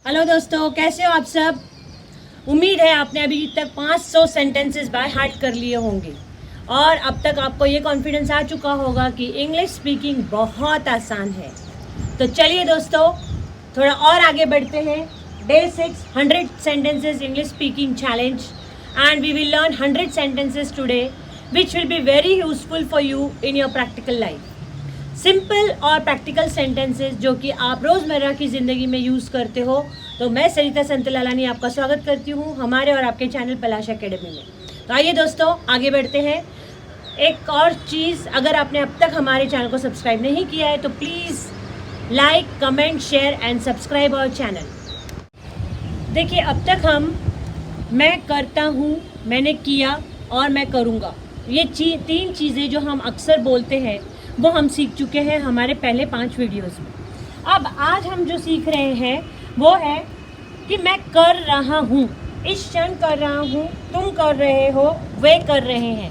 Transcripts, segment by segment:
Hello दोस्तों, कैसे हो आप सब। उम्मीद है आपने अभी तक 500 सेंटेंसेस बाय हार्ट कर लिए होंगे और अब तक आपको ये कॉन्फिडेंस आ चुका होगा कि इंग्लिश स्पीकिंग बहुत आसान है। तो चलिए दोस्तों, थोड़ा और आगे बढ़ते हैं। Day 6 100 sentences English speaking challenge and we will learn 100 sentences today which will be very useful for you in your practical life. Simple और प्रैक्टिकल सेंटेंसेस जो कि आप रोज़मर्रा की ज़िंदगी में यूज़ करते हो। तो मैं सरिता संतलालानी आपका स्वागत करती हूँ हमारे और आपके चैनल पलाश एकेडमी में। तो आइए दोस्तों, आगे बढ़ते हैं। एक और चीज़, अगर आपने अब तक हमारे चैनल को सब्सक्राइब नहीं किया है तो please like, comment, share and subscribe our channel. देखिए, अब तक हम मैं करता हूँ, मैंने किया और मैं करूँगा, ये तीन चीज़ें जो हम अक्सर बोलते हैं वो हम सीख चुके हैं हमारे पहले 5 वीडियोस में। अब आज हम जो सीख रहे हैं वो है कि मैं कर रहा हूँ, इस क्षण कर रहा हूँ, तुम कर रहे हो, वे कर रहे हैं।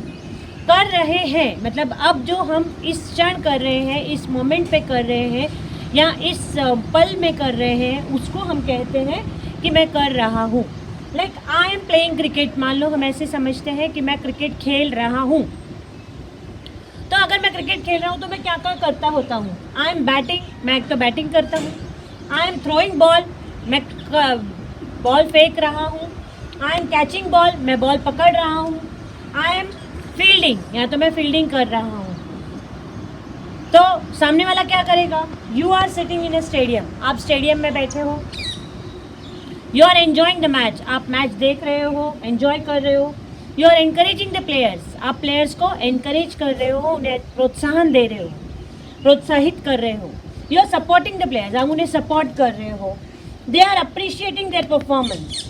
कर रहे हैं मतलब अब जो हम इस क्षण कर रहे हैं, इस मोमेंट पे कर रहे हैं या इस पल में कर रहे हैं, उसको हम कहते हैं कि मैं कर रहा हूँ। Like I am playing cricket, मान लो हम ऐसे समझते हैं कि मैं क्रिकेट खेल रहा हूँ। तो अगर मैं क्रिकेट खेल रहा हूँ तो मैं क्या क्या करता होता हूँ। आई एम बैटिंग, मैं एक तो बैटिंग करता हूँ। आई एम थ्रोइंग बॉल, मैं बॉल फेंक रहा हूँ। आई एम कैचिंग बॉल, मैं बॉल पकड़ रहा हूँ। आई एम फील्डिंग, या तो मैं फील्डिंग कर रहा हूँ। तो सामने वाला क्या करेगा। You are sitting in a stadium, आप स्टेडियम में बैठे हो। You are enjoying the match, आप मैच देख रहे हो, एंजॉय कर रहे हो। You are encouraging the players, आप प्लेयर्स को एनकरेज कर रहे हो, उन्हें प्रोत्साहन दे रहे हो, प्रोत्साहित कर रहे हो। You are supporting the players, आप उन्हें सपोर्ट कर रहे हो। They are appreciating their performance,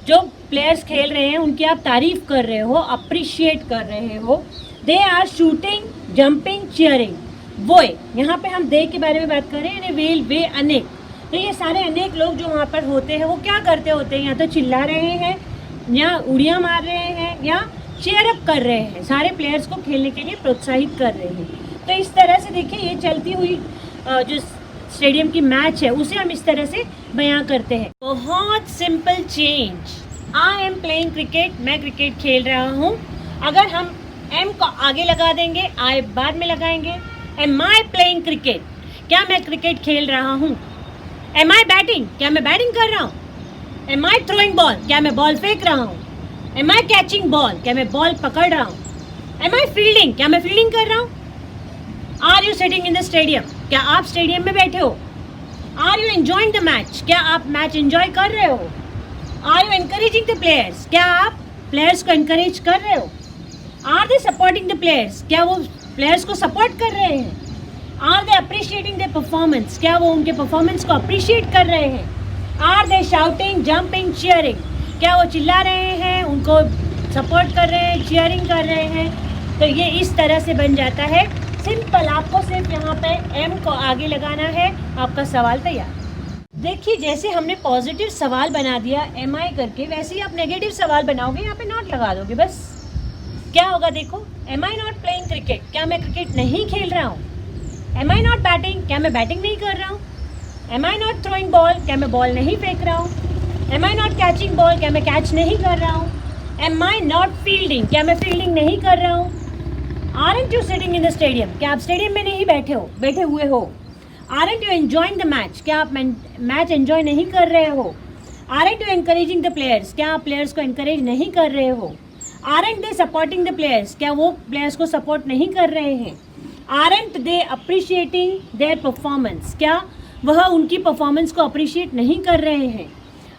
जो प्लेयर्स खेल रहे हैं उनकी आप तारीफ कर रहे हो, अप्रिशिएट कर रहे हो। They are shooting, jumping, cheering. वो यहाँ पे हम दे के बारे में बात कर रहे हैं, वेल, वे, अनेक। तो ये सारे अनेक लोग जो वहाँ पर होते हैं वो क्या करते होते हैं, या तो चिल्ला रहे हैं, या उड़ियाँ मार रहे हैं, या चेयर अप कर रहे हैं, सारे प्लेयर्स को खेलने के लिए प्रोत्साहित कर रहे हैं। तो इस तरह से देखिए, ये चलती हुई जो स्टेडियम की मैच है उसे हम इस तरह से बयां करते हैं। बहुत simple change. I am playing cricket, मैं क्रिकेट खेल रहा हूँ। अगर हम एम को आगे लगा देंगे, आई बाद में लगाएंगे। एम आई प्लेइंग क्रिकेट, क्या मैं क्रिकेट खेल रहा हूँ। एम आई बैटिंग, क्या मैं बैटिंग कर रहा हूँ। एम आई थ्रोइंग बॉल, क्या मैं बॉल फेंक रहा हूँ। एम आई कैचिंग बॉल, क्या मैं बॉल पकड़ रहा हूँ। एम आई फील्डिंग, क्या मैं फील्डिंग कर रहा हूँ। Are you sitting in the stadium, क्या आप स्टेडियम में बैठे हो। Are you enjoying the match, क्या आप मैच एंजॉय कर रहे हो। Are you encouraging the players, क्या आप प्लेयर्स को एनकरेज कर रहे हो। Are they supporting the players, क्या वो प्लेयर्स को सपोर्ट कर रहे हैं। Are they appreciating the performance, क्या वो उनके परफॉर्मेंस को अप्रिशिएट कर रहे हैं। Are they shouting, jumping, cheering, क्या वो चिल्ला रहे हैं, उनको सपोर्ट कर रहे हैं, चीयरिंग कर रहे हैं। तो ये इस तरह से बन जाता है सिंपल। आपको सिर्फ यहाँ पे एम को आगे लगाना है, आपका सवाल तैयार। देखिए, जैसे हमने पॉजिटिव सवाल बना दिया एम आई करके, वैसे ही आप नेगेटिव सवाल बनाओगे, यहाँ पे नॉट लगा दोगे बस। क्या होगा देखो, am I not playing cricket, क्या मैं क्रिकेट नहीं खेल रहा हूँ। एम आई नॉट बैटिंग, क्या मैं बैटिंग नहीं कर रहा हूँ। Am I not throwing ball, क्या मैं बॉल नहीं फेंक रहा हूँ। Am I not catching ball, क्या मैं कैच नहीं कर रहा हूँ। एम आई नॉट फील्डिंग, क्या मैं फील्डिंग नहीं कर रहा हूँ। Aren't you sitting in the stadium, क्या आप स्टेडियम में नहीं बैठे हुए हो। Aren't you enjoying the match, क्या आप मैच एंजॉय नहीं कर रहे हो। Aren't you encouraging the players, क्या आप प्लेयर्स को एनकरेज नहीं कर रहे हो। Aren't they supporting the players, क्या वो प्लेयर्स को सपोर्ट नहीं कर रहे हैं। Aren't they appreciating their performance, क्या वह उनकी परफॉर्मेंस को अप्रिशिएट नहीं कर रहे हैं।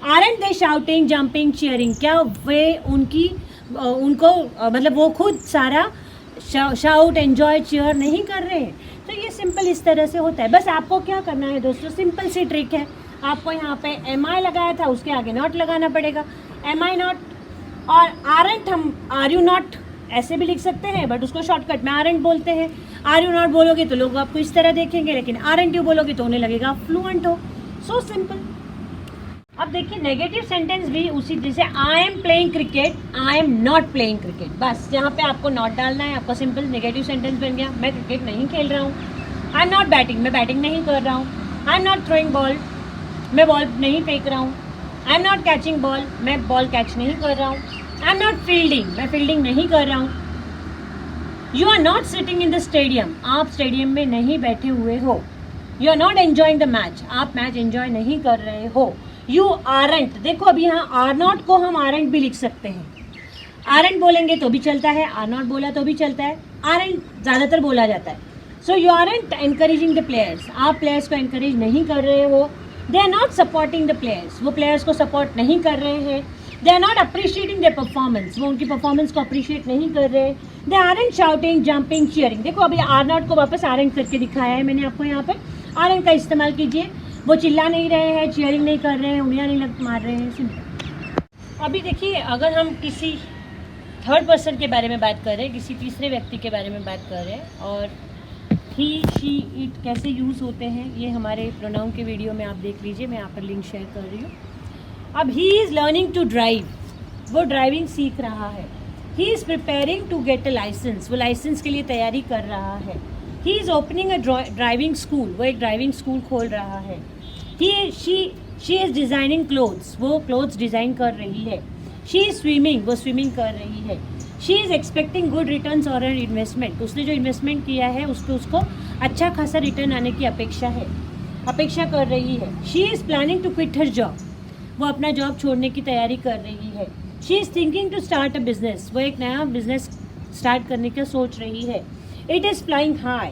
आरंट दे शाउटिंग, जंपिंग, चीयरिंग, क्या वे उनको मतलब वो खुद सारा शाउट, एंजॉय, चीयर नहीं कर रहे हैं। तो ये सिंपल इस तरह से होता है। बस आपको क्या करना है दोस्तों, सिंपल सी ट्रिक है। आपको यहाँ पे एम आई लगाया था, उसके आगे नॉट लगाना पड़ेगा। एम आई नॉट और आरंट, हम आर यू नॉट ऐसे भी लिख सकते हैं, बट उसको शॉर्टकट में आरंट बोलते हैं। आर यू नॉट बोलोगे तो लोग आपको इस तरह देखेंगे, लेकिन आरंट यू बोलोगे तो उन्हें लगेगा आप फ्लुएंट हो। So simple. अब देखिए, नेगेटिव सेंटेंस भी उसी, जैसे I am playing cricket, I am not playing cricket, बस यहाँ पे आपको नॉट डालना है। आपका सिंपल नेगेटिव सेंटेंस बन गया, मैं क्रिकेट नहीं खेल रहा हूँ। आई एम नॉट बैटिंग, मैं बैटिंग नहीं कर रहा हूँ। I am not throwing ball, मैं बॉल नहीं फेंक रहा हूँ। I am not catching ball, मैं बॉल कैच नहीं कर रहा हूँ। आई एम नॉट फील्डिंग, मैं फील्डिंग नहीं कर रहा हूँ। You are not sitting in the stadium, आप स्टेडियम में नहीं बैठे हुए हो। You are not enjoying the match, आप मैच एंजॉय नहीं कर रहे हो। यू आरंट, देखो अभी यहाँ आर नॉट को हम आरंट भी लिख सकते हैं। आरंट बोलेंगे तो भी चलता है, आर नॉट बोला तो भी चलता है, आरंट ज़्यादातर बोला जाता है। So you aren't encouraging the players, आप प्लेयर्स को एनकरेज नहीं कर रहे हो। They are not supporting the players, वो प्लेयर्स को सपोर्ट नहीं कर रहे हैं। They are not appreciating the performance, वो उनकी परफॉर्मेंस को अप्रिशिएट नहीं कर रहे। They aren't shouting, jumping, cheering. देखो अभी आर नॉट को वापस आरंट करके दिखाया है मैंने आपको। यहाँ पर आरंट का इस्तेमाल कीजिए। वो चिल्ला नहीं रहे हैं, चीयरिंग नहीं कर रहे हैं, उंगलियां नहीं मार रहे हैं, सिंपल। अभी देखिए, अगर हम किसी थर्ड पर्सन के बारे में बात कर रहे हैं, किसी तीसरे व्यक्ति के बारे में बात कर रहे हैं, और ही, शी, इट कैसे यूज़ होते हैं, ये हमारे प्रोनाउन के वीडियो में आप देख लीजिए, मैं यहाँ पर लिंक शेयर कर रही हूँ। अब he is learning to drive, वो ड्राइविंग सीख रहा है। He is preparing to get a licence, वो लाइसेंस के लिए तैयारी कर रहा है। He is opening a driving school, वो एक ड्राइविंग स्कूल खोल रहा है। शी इज़ डिज़ाइनिंग क्लोथ्स, वो क्लोथ्स डिज़ाइन कर रही है। शी इज़ स्विमिंग, वो स्विमिंग कर रही है। She is expecting good returns और एन इन्वेस्टमेंट, उसने जो इन्वेस्टमेंट किया है उस पर उसको अच्छा खासा रिटर्न आने की अपेक्षा कर रही है। She is planning to quit her job, वो अपना जॉब छोड़ने की तैयारी कर रही है। She is thinking to start a business, वो एक नया बिजनेस स्टार्ट करने का सोच रही है। इट इज़ फ्लाइंग हाई,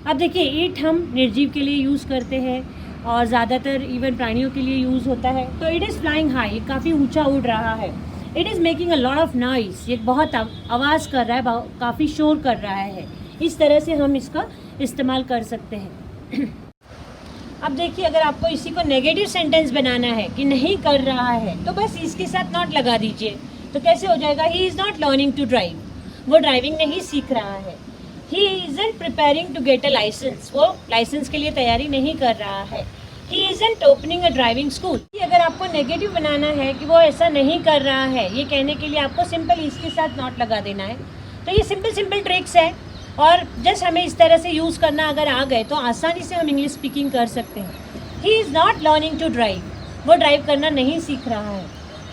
अब देखिए इट हम निर्जीव के लिए यूज़ करते हैं और ज़्यादातर इवन प्राणियों के लिए यूज़ होता है। तो इट इज़ फ्लाइंग हाई, काफ़ी ऊंचा उड़ रहा है। It is making a lot of noise, ये बहुत आवाज़ कर रहा है, काफ़ी शोर कर रहा है। इस तरह से हम इसका इस्तेमाल कर सकते हैं। अब देखिए, अगर आपको इसी को नेगेटिव सेंटेंस बनाना है कि नहीं कर रहा है, तो बस इसके साथ नॉट लगा दीजिए। तो कैसे हो जाएगा? He is not learning to drive, वो ड्राइविंग नहीं सीख रहा है। He isn't preparing to get a licence, वो लाइसेंस के लिए तैयारी नहीं कर रहा है। He isn't opening a driving school. अगर आपको नेगेटिव बनाना है कि वो ऐसा नहीं कर रहा है, ये कहने के लिए आपको सिंपल इसके साथ नॉट लगा देना है। तो ये सिंपल ट्रिक्स है, और जस्ट हमें इस तरह से यूज़ करना अगर आ गए तो आसानी से हम इंग्लिश स्पीकिंग कर सकते हैं। He is not learning to drive, वो ड्राइव करना नहीं सीख रहा है।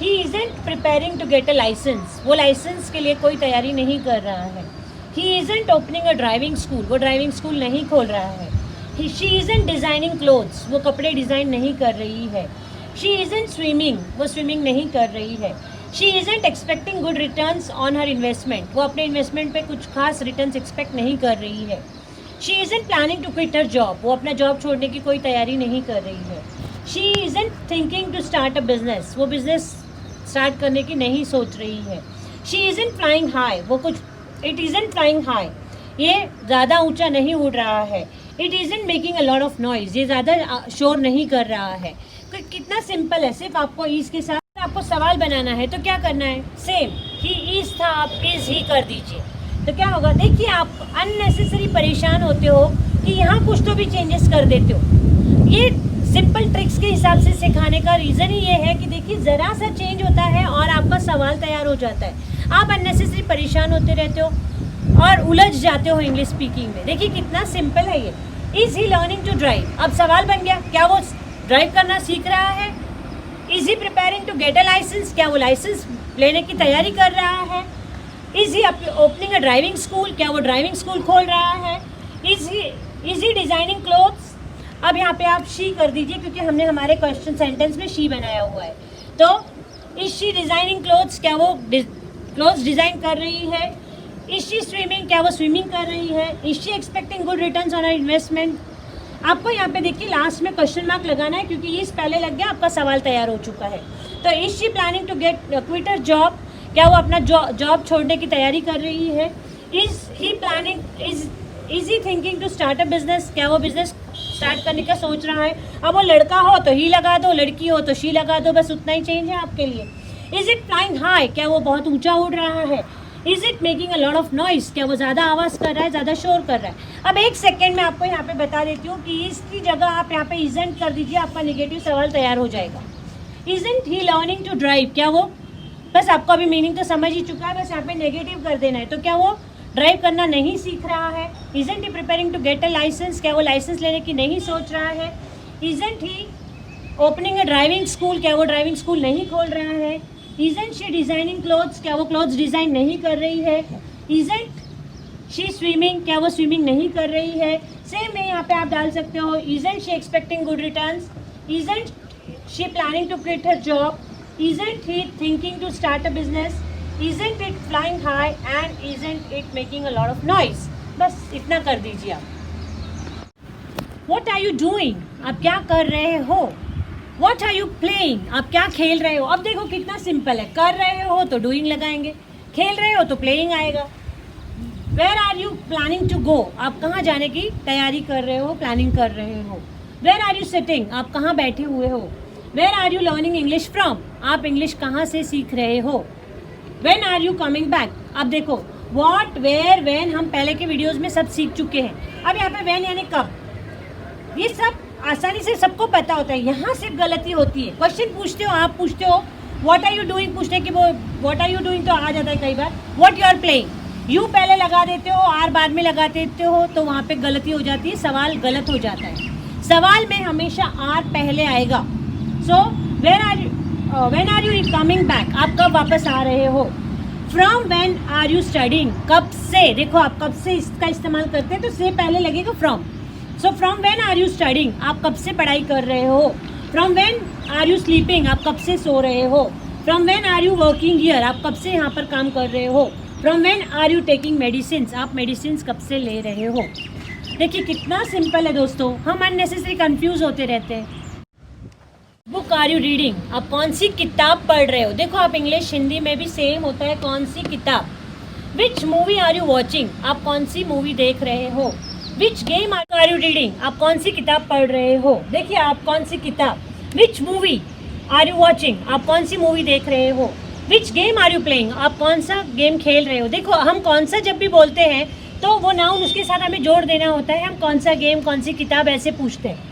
He isn't preparing to get a licence, वो लाइसेंस के लिए कोई तैयारी नहीं कर रहा है। He isn't opening a driving school, वो ड्राइविंग स्कूल नहीं खोल रहा है। शी इज़ंट डिज़ाइनिंग क्लोथ्स, वो कपड़े डिज़ाइन नहीं कर रही है। शी इज़ंट स्विमिंग, वो स्विमिंग नहीं कर रही है। She isn't expecting good returns on her investment, वो अपने इन्वेस्टमेंट पे कुछ खास रिटर्न्स एक्सपेक्ट नहीं कर रही है। She isn't planning to quit her job, वो अपना जॉब छोड़ने की कोई तैयारी नहीं कर रही है। She isn't thinking to start a business, वो बिजनेस स्टार्ट करने की नहीं सोच रही है। शी इज़ंट फ्लाइंग हाई, वो कुछ इट इज़ंट फ्लाइंग हाई, ये ज़्यादा ऊंचा नहीं उड़ रहा है। It isn't making a lot of noise, ये ज़्यादा शोर नहीं कर रहा है। कितना सिंपल है, सिर्फ आपको इज़ के साथ आपको सवाल बनाना है तो क्या करना है? सेम, ही इज़ था, आप इज़ ही कर दीजिए। तो क्या होगा? देखिए, आप अननेसेसरी परेशान होते हो कि यहाँ कुछ तो भी चेंजेस कर देते हो। ये सिंपल ट्रिक्स के हिसाब से सिखाने का रीज़न ही ये है कि देखिए, ज़रा सा चेंज होता है और आपका सवाल तैयार हो जाता है। आप अननेसेसरी परेशान होते रहते हो और उलझ जाते हो इंग्लिश स्पीकिंग में। देखिए कितना सिंपल है ये। Is he learning to drive, अब सवाल बन गया, क्या वो ड्राइव करना सीख रहा है? Is he preparing to get a licence, क्या वो लाइसेंस लेने की तैयारी कर रहा है? Is he opening a driving school, क्या वो ड्राइविंग स्कूल खोल रहा है? इज़ ही डिज़ाइनिंग क्लोथ्स, अब यहाँ पे आप शी कर दीजिए क्योंकि हमने हमारे क्वेश्चन सेंटेंस में शी बनाया हुआ है। तो इज़ शी डिज़ाइनिंग क्लोथ्स, क्या वो क्लोथ्स डिज़ाइन कर रही है? इज़ शी स्विमिंग, क्या वो स्विमिंग कर रही है? Is she expecting good returns on her investment. आपको यहाँ पे देखिए लास्ट में क्वेश्चन मार्क लगाना है क्योंकि ये पहले लग गया, आपका सवाल तैयार हो चुका है। तो is she planning to get quit her job, क्या वो अपना जॉब छोड़ने की तैयारी कर रही है? Is he thinking to start a business, क्या वो बिजनेस स्टार्ट करने का सोच रहा है? अब वो लड़का हो तो ही लगा दो, लड़की हो तो शी लगा दो, बस उतना ही चेंज है आपके लिए। इज़ इट फ्लाइंग हाई, क्या वो बहुत ऊंचा उड़ रहा है? Is it making a lot of noise, क्या वो ज़्यादा आवाज़ कर रहा है, ज़्यादा शोर कर रहा है? अब एक सेकेंड में आपको यहाँ पे बता देती हूँ कि इसकी जगह आप यहाँ पे इज़ंट कर दीजिए, आपका नेगेटिव सवाल तैयार हो जाएगा। Isn't he learning to drive, क्या वो, बस आपको अभी मीनिंग तो समझ ही चुका है, बस यहाँ पे नेगेटिव कर देना है। तो क्या वो ड्राइव करना नहीं सीख रहा है? Isn't he preparing to get a licence, क्या वो लाइसेंस लेने की नहीं सोच रहा है? Isn't he opening a driving school, क्या वो ड्राइविंग स्कूल नहीं खोल रहा है? इजंट शी डिजाइनिंग क्लोथ्स, क्या वो क्लोथ्स डिजाइन नहीं कर रही है? इजंट शी स्विमिंग, क्या वो स्विमिंग नहीं कर रही है? सेम में यहाँ पे आप डाल सकते हो isn't she expecting good returns, isn't she planning to quit her job, isn't he thinking to start a business, isn't it flying high and isn't it making a lot of noise. बस इतना कर दीजिए आप। What are you doing? आप क्या कर रहे हो? What are you playing? आप क्या खेल रहे हो? अब देखो कितना सिंपल है, कर रहे हो तो डूइंग लगाएंगे, खेल रहे हो तो प्लेइंग आएगा। Where are you planning to go? आप कहाँ जाने की तैयारी कर रहे हो, प्लानिंग कर रहे हो? Where are you sitting? आप कहाँ बैठे हुए हो? Where are you learning English from? आप इंग्लिश कहाँ से सीख रहे हो? When are you coming back? अब देखो what, where, when हम पहले के वीडियोस में सब सीख चुके हैं। अब यहाँ पे when यानी कब, ये सब आसानी से सबको पता होता है। यहाँ सिर्फ गलती होती है, क्वेश्चन पूछते हो, आप पूछते हो व्हाट आर यू डूइंग, पूछने की वो व्हाट आर यू डूइंग तो आ जाता है कई बार, what you are playing, you पहले लगा देते हो, आर बाद में लगा देते हो, तो वहाँ पे गलती हो जाती है, सवाल गलत हो जाता है। सवाल में हमेशा आर पहले आएगा। So when are you coming back, आप कब वापस आ रहे हो? From when are you studying, कब से, देखो आप कब से इसका इस्तेमाल करते हैं तो से पहले लगेगा from. So from when are you studying, आप कब से पढ़ाई कर रहे हो? From when are you sleeping, आप कब से सो रहे हो? From when are you working here, आप कब से यहाँ पर काम कर रहे हो? From when are you taking medicines, आप मेडिसिन्स कब से ले रहे हो? देखिए कितना सिंपल है दोस्तों, हम अननेसेसरी कंफ्यूज होते रहते हैं। बुक आर यू रीडिंग, आप कौन सी किताब पढ़ रहे हो? देखो आप इंग्लिश हिंदी में भी सेम होता है, कौन सी किताब। Which movie are you watching, आप कौन सी मूवी देख रहे हो? Which game are you reading, आप कौन सी किताब पढ़ रहे हो? देखिए आप कौन सी किताब। Which movie are you watching, आप कौन सी मूवी देख रहे हो? Which game are you playing, आप कौन सा गेम खेल रहे हो? देखो हम कौन सा जब भी बोलते हैं तो वो नाउन उसके साथ हमें जोड़ देना होता है, हम कौन सा गेम, कौन सी किताब ऐसे पूछते हैं।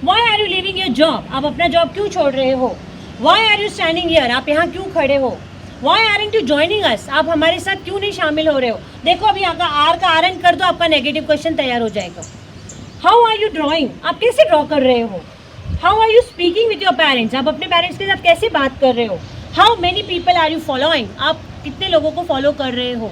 Why are you leaving your job, आप अपना जॉब क्यों छोड़ रहे हो? Why are you standing here, आप यहाँ क्यों खड़े हो? Why aren't you joining us, आप हमारे साथ क्यों नहीं शामिल हो रहे हो? देखो अभी यहाँ का आर का आरंट कर दो, आपका नेगेटिव क्वेश्चन तैयार हो जाएगा। हाउ आर यू ड्रॉइंग, आप कैसे ड्रॉ कर रहे हो? How are you speaking with your parents, आप अपने पेरेंट्स के साथ कैसे बात कर रहे हो? How many people are you following, आप कितने लोगों को फॉलो कर रहे हो?